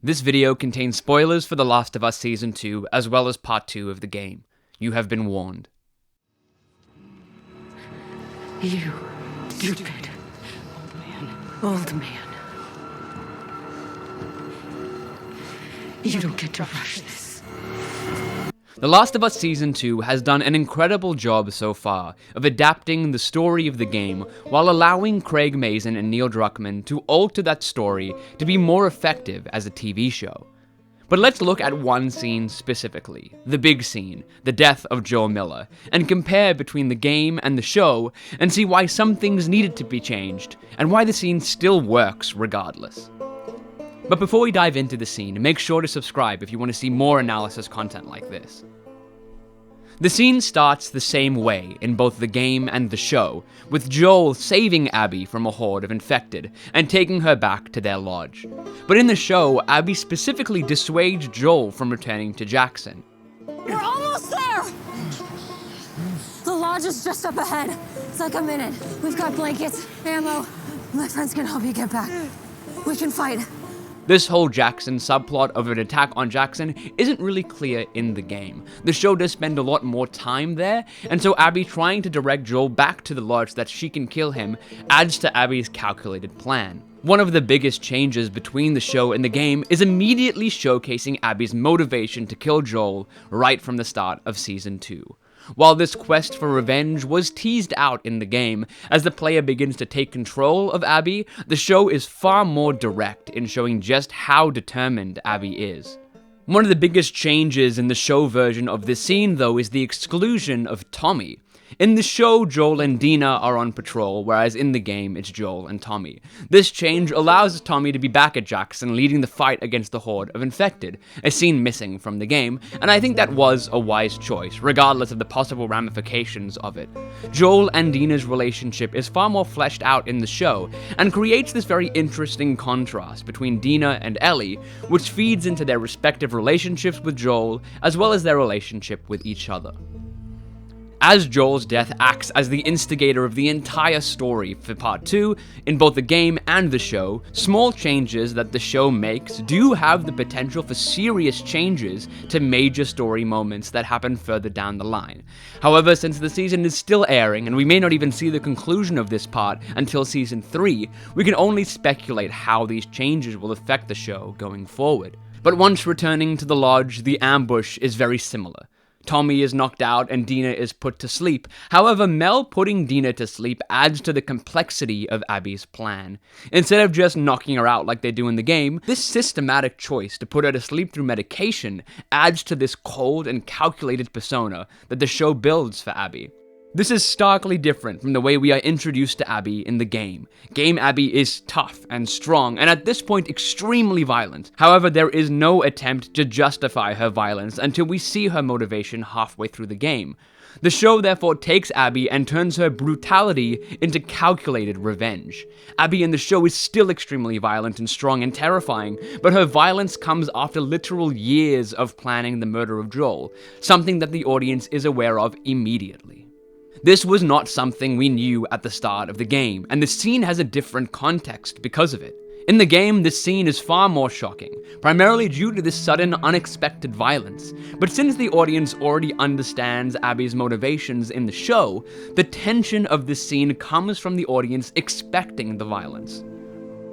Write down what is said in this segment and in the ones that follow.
This video contains spoilers for The Last of Us Season 2, as well as Part 2 of the game. You have been warned. You stupid old man. You don't get to rush this. The Last of Us Season 2 has done an incredible job so far of adapting the story of the game while allowing Craig Mazin and Neil Druckmann to alter that story to be more effective as a TV show. But let's look at one scene specifically, the big scene, the death of Joel Miller, and compare between the game and the show and see why some things needed to be changed and why the scene still works regardless. But before we dive into the scene, make sure to subscribe if you want to see more analysis content like this. The scene starts the same way in both the game and the show, with Joel saving Abby from a horde of infected and taking her back to their lodge. But in the show, Abby specifically dissuades Joel from returning to Jackson. We're almost there! The lodge is just up ahead. It's like a minute. We've got blankets, ammo. My friends can help you get back. We can fight. This whole Jackson subplot of an attack on Jackson isn't really clear in the game. The show does spend a lot more time there, and so Abby trying to direct Joel back to the lodge so that she can kill him adds to Abby's calculated plan. One of the biggest changes between the show and the game is immediately showcasing Abby's motivation to kill Joel right from the start of Season 2. While this quest for revenge was teased out in the game, as the player begins to take control of Abby, the show is far more direct in showing just how determined Abby is. One of the biggest changes in the show version of this scene, though, is the exclusion of Tommy. In the show, Joel and Dina are on patrol, whereas in the game, it's Joel and Tommy. This change allows Tommy to be back at Jackson, leading the fight against the horde of infected, a scene missing from the game, and I think that was a wise choice, regardless of the possible ramifications of it. Joel and Dina's relationship is far more fleshed out in the show, and creates this very interesting contrast between Dina and Ellie, which feeds into their respective relationships with Joel, as well as their relationship with each other. As Joel's death acts as the instigator of the entire story for Part 2, in both the game and the show, small changes that the show makes do have the potential for serious changes to major story moments that happen further down the line. However, since the season is still airing, and we may not even see the conclusion of this part until Season 3, we can only speculate how these changes will affect the show going forward. But once returning to the lodge, the ambush is very similar. Tommy is knocked out and Dina is put to sleep. However, Mel putting Dina to sleep adds to the complexity of Abby's plan. Instead of just knocking her out like they do in the game, this systematic choice to put her to sleep through medication adds to this cold and calculated persona that the show builds for Abby. This is starkly different from the way we are introduced to Abby in the game. Game Abby is tough and strong, and at this point extremely violent. However, there is no attempt to justify her violence until we see her motivation halfway through the game. The show therefore takes Abby and turns her brutality into calculated revenge. Abby in the show is still extremely violent and strong and terrifying, but her violence comes after literal years of planning the murder of Joel, something that the audience is aware of immediately. This was not something we knew at the start of the game, and the scene has a different context because of it. In the game, this scene is far more shocking, primarily due to this sudden, unexpected violence. But since the audience already understands Abby's motivations in the show, the tension of this scene comes from the audience expecting the violence.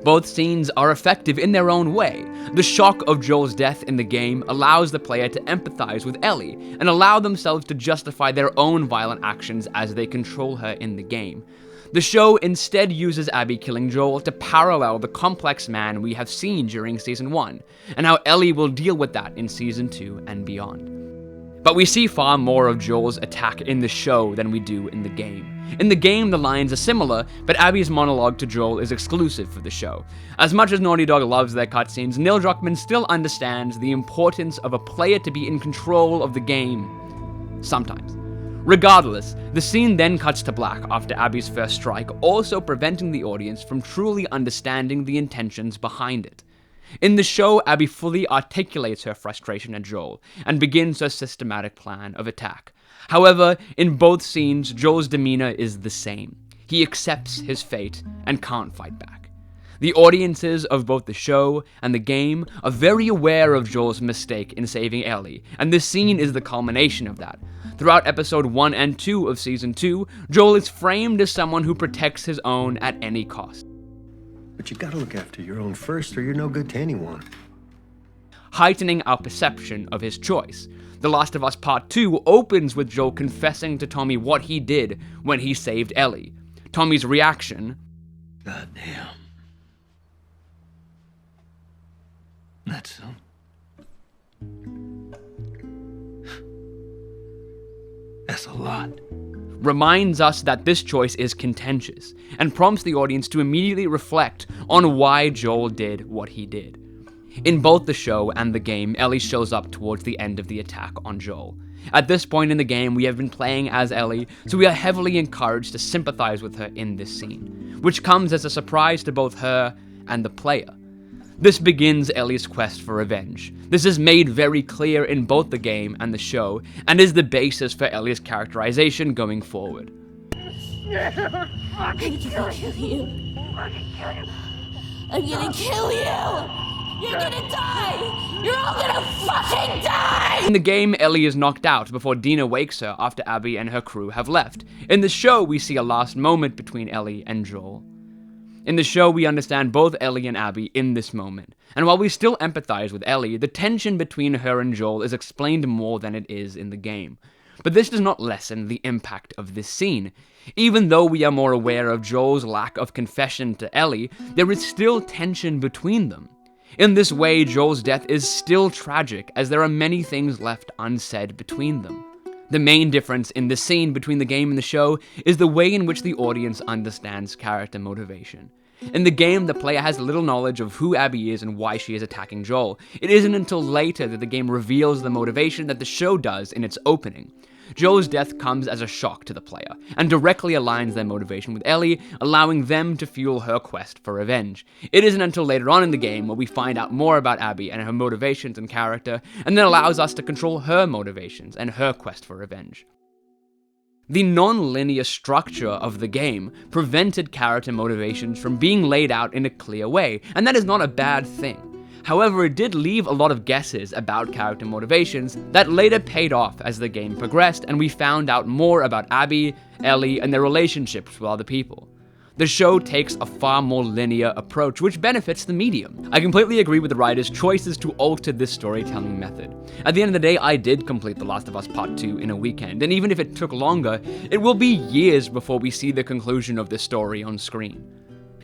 Both scenes are effective in their own way. The shock of Joel's death in the game allows the player to empathize with Ellie and allow themselves to justify their own violent actions as they control her in the game. The show instead uses Abby killing Joel to parallel the complex man we have seen during Season 1, and how Ellie will deal with that in Season 2 and beyond. But we see far more of Joel's attack in the show than we do in the game. In the game, the lines are similar, but Abby's monologue to Joel is exclusive for the show. As much as Naughty Dog loves their cutscenes, Neil Druckmann still understands the importance of a player to be in control of the game. Sometimes. Regardless, the scene then cuts to black after Abby's first strike, also preventing the audience from truly understanding the intentions behind it. In the show, Abby fully articulates her frustration at Joel, and begins her systematic plan of attack. However, in both scenes, Joel's demeanor is the same. He accepts his fate and can't fight back. The audiences of both the show and the game are very aware of Joel's mistake in saving Ellie, and this scene is the culmination of that. Throughout episode 1 and 2 of season 2, Joel is framed as someone who protects his own at any cost. But you gotta look after your own first, or you're no good to anyone. Heightening our perception of his choice. The Last of Us Part 2 opens with Joel confessing to Tommy what he did when he saved Ellie. Tommy's reaction, God damn. That's so. That's a lot. reminds us that this choice is contentious, and prompts the audience to immediately reflect on why Joel did what he did. In both the show and the game, Ellie shows up towards the end of the attack on Joel. At this point in the game, we have been playing as Ellie, so we are heavily encouraged to sympathize with her in this scene, which comes as a surprise to both her and the player. This begins Ellie's quest for revenge. This is made very clear in both the game and the show, and is the basis for Ellie's characterization going forward. I'm gonna kill you. I'm gonna kill you! You're gonna die! You're all gonna fucking die! In the game, Ellie is knocked out before Dina wakes her after Abby and her crew have left. In the show, we see a last moment between Ellie and Joel. In the show, we understand both Ellie and Abby in this moment, and while we still empathize with Ellie, the tension between her and Joel is explained more than it is in the game. But this does not lessen the impact of this scene. Even though we are more aware of Joel's lack of confession to Ellie, there is still tension between them. In this way, Joel's death is still tragic, as there are many things left unsaid between them. The main difference in the scene between the game and the show is the way in which the audience understands character motivation. In the game, the player has little knowledge of who Abby is and why she is attacking Joel. It isn't until later that the game reveals the motivation that the show does in its opening. Joel's death comes as a shock to the player, and directly aligns their motivation with Ellie, allowing them to fuel her quest for revenge. It isn't until later on in the game where we find out more about Abby and her motivations and character, and then allows us to control her motivations and her quest for revenge. The non-linear structure of the game prevented character motivations from being laid out in a clear way, and that is not a bad thing. However, it did leave a lot of guesses about character motivations that later paid off as the game progressed and we found out more about Abby, Ellie, and their relationships with other people. The show takes a far more linear approach, which benefits the medium. I completely agree with the writer's choices to alter this storytelling method. At the end of the day, I did complete The Last of Us Part 2 in a weekend, and even if it took longer, it will be years before we see the conclusion of this story on screen.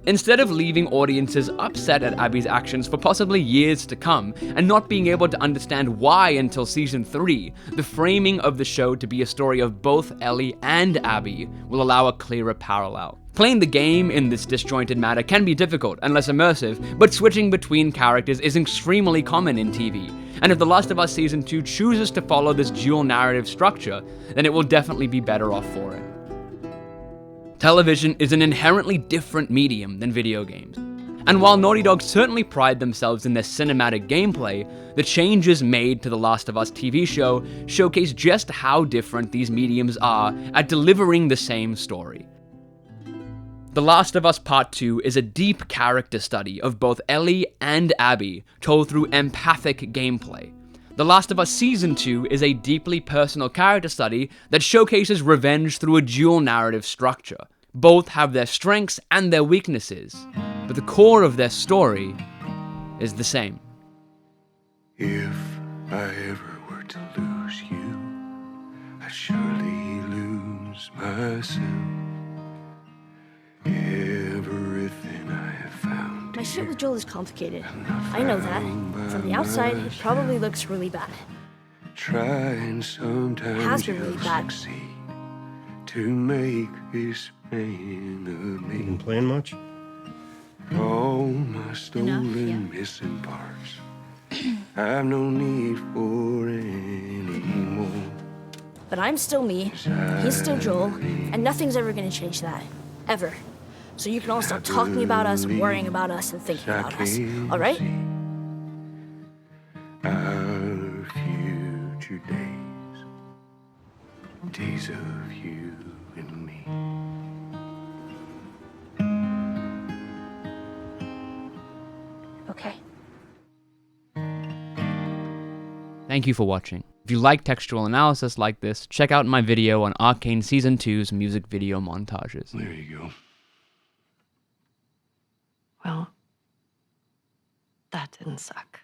Instead of leaving audiences upset at Abby's actions for possibly years to come, and not being able to understand why until season 3, the framing of the show to be a story of both Ellie and Abby will allow a clearer parallel. Playing the game in this disjointed manner can be difficult and less immersive, but switching between characters is extremely common in TV, and if The Last of Us Season 2 chooses to follow this dual narrative structure, then it will definitely be better off for it. Television is an inherently different medium than video games. And while Naughty Dog certainly pride themselves in their cinematic gameplay, the changes made to the Last of Us TV show showcase just how different these mediums are at delivering the same story. The Last of Us Part 2 is a deep character study of both Ellie and Abby, told through empathic gameplay. The Last of Us Season 2 is a deeply personal character study that showcases revenge through a dual narrative structure. Both have their strengths and their weaknesses, but the core of their story is the same. If I ever were to lose you, I'd surely lose myself. Everything I have found. My shit with Joel is complicated. I know that. From the outside, it probably looks really bad. Trying sometimes It has been really you'll bad. succeed to make this man of You been me. playing much? All my stolen yeah. missing parts. I've no need for any more. But I'm still me, he's still Joel, and nothing's ever gonna change that. Ever. So you can all stop talking about us, worrying about us, and thinking about us. Alright? Our future days of you and me. Thank you for watching. If you like textual analysis like this, check out my video on Arcane Season 2's music video montages. There you go. Well, that didn't suck.